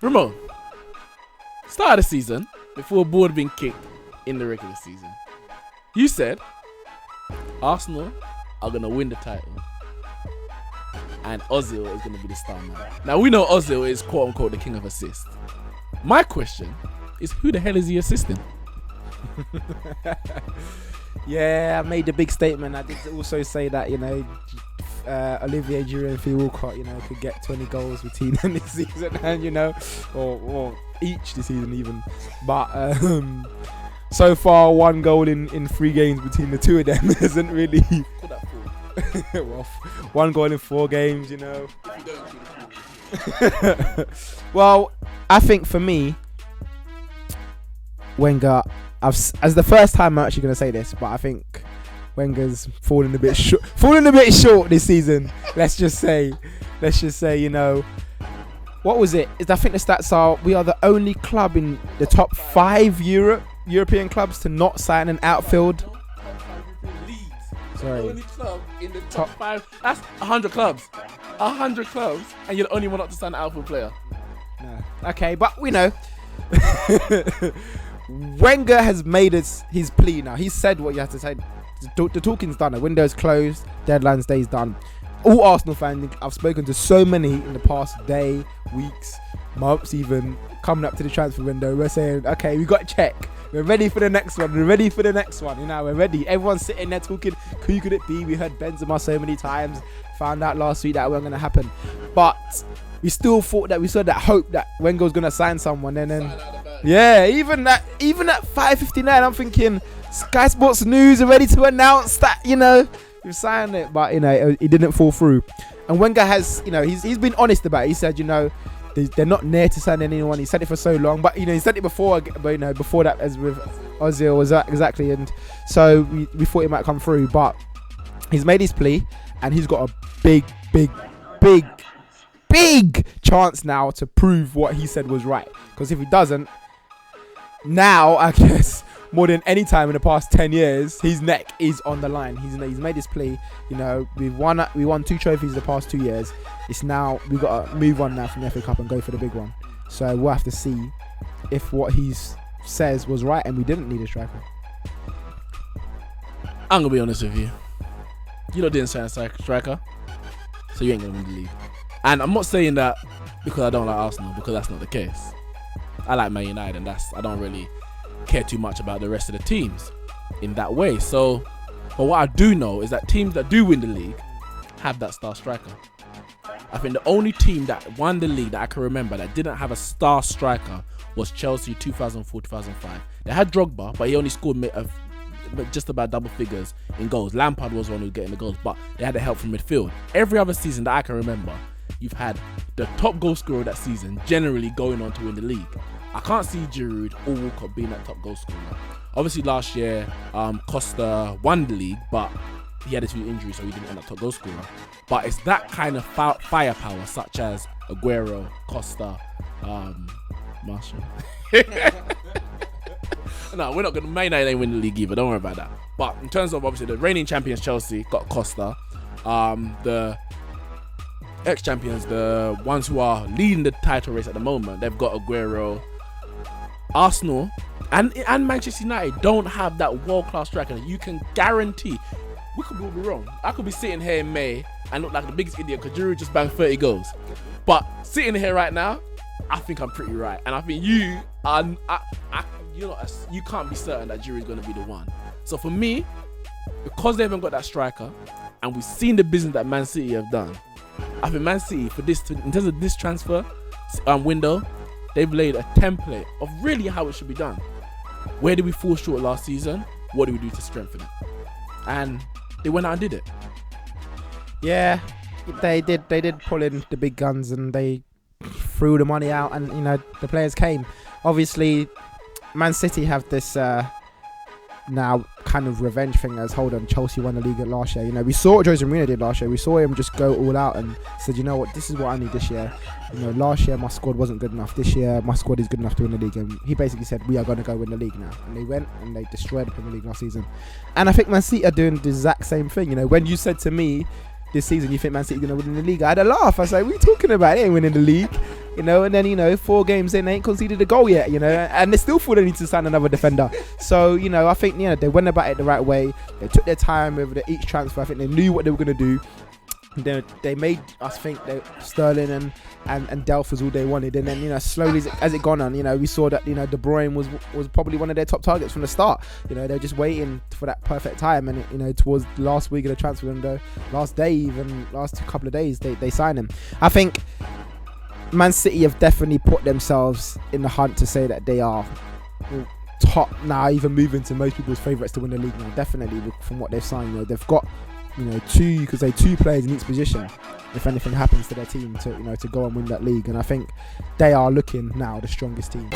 Ramon, start of the season, before a ball had been kicked in the regular season, you said Arsenal are going to win the title and Ozil is going to be the star man. Now, we know Ozil is quote-unquote the king of assists. My question is, who the hell is he assisting? Yeah, I made a big statement. I did also say that, Olivier Giroud-Walcott, could get 20 goals between them this season, and or each this season even. But so far, 1 goal in 3 games between the two of them isn't really. Well, 1 goal in 4 games, Well, I think for me, Wenger, as the first time I'm actually going to say this, but I think Wenger's fallen a bit short this season. Let's just say, what was it? I think the stats are we are the only club in the top 5 European clubs to not sign an outfield. Sorry. Only club in the top 5. That's 100 clubs. 100 clubs, and you're the only one not to sign an outfield player. No. Okay, but we know. Wenger has made his plea now. He said what you have to say. The talking's done. The window's closed. Deadline day's done. All Arsenal fans, I've spoken to so many in the past day, weeks, months even, coming up to the transfer window. We're saying, okay, we got to check. We're ready for the next one. We're ready. We're ready. Everyone's sitting there talking, who could it be? We heard Benzema so many times. Found out last week that wasn't going to happen. But we still thought that we saw that hope that Wenger was going to sign someone. And then, yeah, even at 5:59, I'm thinking, Sky Sports News are ready to announce that, we've signed it. But, it didn't fall through. And Wenger has, he's been honest about it. He said, they're not near to sign anyone. He said it for so long, but he said it before. But before that, as with Ozil, was that exactly? And so we thought it might come through, but he's made his plea, and he's got a big chance now to prove what he said was right. Because if he doesn't, now I guess more than any time in the past 10 years, his neck is on the line. He's made his plea. We won 2 trophies the past 2 years. It's now we've got to move on now from the FA Cup and go for the big one. So we'll have to see if what he says was right and we didn't need a striker. I'm gonna be honest with you. You didn't sign a striker, so you ain't gonna win the league. And I'm not saying that because I don't like Arsenal, because that's not the case. I like Man United, and I don't really care too much about the rest of the teams in that way. So, but what I do know is that teams that do win the league have that star striker. I think the only team that won the league that I can remember that didn't have a star striker was Chelsea 2004-2005. They had Drogba, but he only scored just about double figures in goals. Lampard was one who was getting the goals, but they had the help from midfield. Every other season that I can remember, you've had the top goal scorer that season generally going on to win the league. I can't see Giroud or Walcott being that top goal scorer. Obviously last year, Costa won the league, but he had a few injuries, so he didn't end up top goal scorer. But it's that kind of firepower, such as Aguero, Costa, Marshall. No, we're not going to. Man United ain't win the league either. Don't worry about that. But in terms of obviously the reigning champions, Chelsea got Costa. The ex-champions, the ones who are leading the title race at the moment, they've got Aguero. Arsenal and Manchester United don't have that world-class striker. You can guarantee. We could all be wrong. I could be sitting here in May and look like the biggest idiot because Giroud just banged 30 goals. But sitting here right now, I think I'm pretty right. And I think you are. You can't be certain that Giroud is going to be the one. So for me, because they haven't got that striker, and we've seen the business that Man City have done, I think Man City in terms of this transfer window, they've laid a template of really how it should be done. Where did we fall short last season? What do we do to strengthen it? And they went out and did it. Yeah, they did pull in the big guns and they threw the money out, and the players came. Obviously, Man City have this now kind of revenge thing as, hold on, Chelsea won the league last year. We saw what Jose Mourinho did last year. We saw him just go all out and said, you know what, this is what I need this year. Last year my squad wasn't good enough. This year my squad is good enough to win the league. And he basically said, we are going to go win the league now. And they went and they destroyed the Premier League last season. And I think Man City are doing the exact same thing. When you said to me this season, you think Man City are going to win the league, I had a laugh. I was like, what are you talking about? They ain't winning the league. you know, and then 4 games in, they ain't conceded a goal yet, and they still feel they need to sign another defender. So I think they went about it the right way. They took their time over each transfer. I think they knew what they were gonna do. They made us think that Sterling and Delph was all they wanted, and then slowly as it gone on, we saw that De Bruyne was probably one of their top targets from the start. They're just waiting for that perfect time, and towards the last week of the transfer window, last day, even last couple of days, they signed him. I think Man City have definitely put themselves in the hunt to say that they are top now, even moving to most people's favourites to win the league now. Definitely from what they've signed, they've got two players in each position if anything happens to their team to go and win that league, and I think they are looking now the strongest team.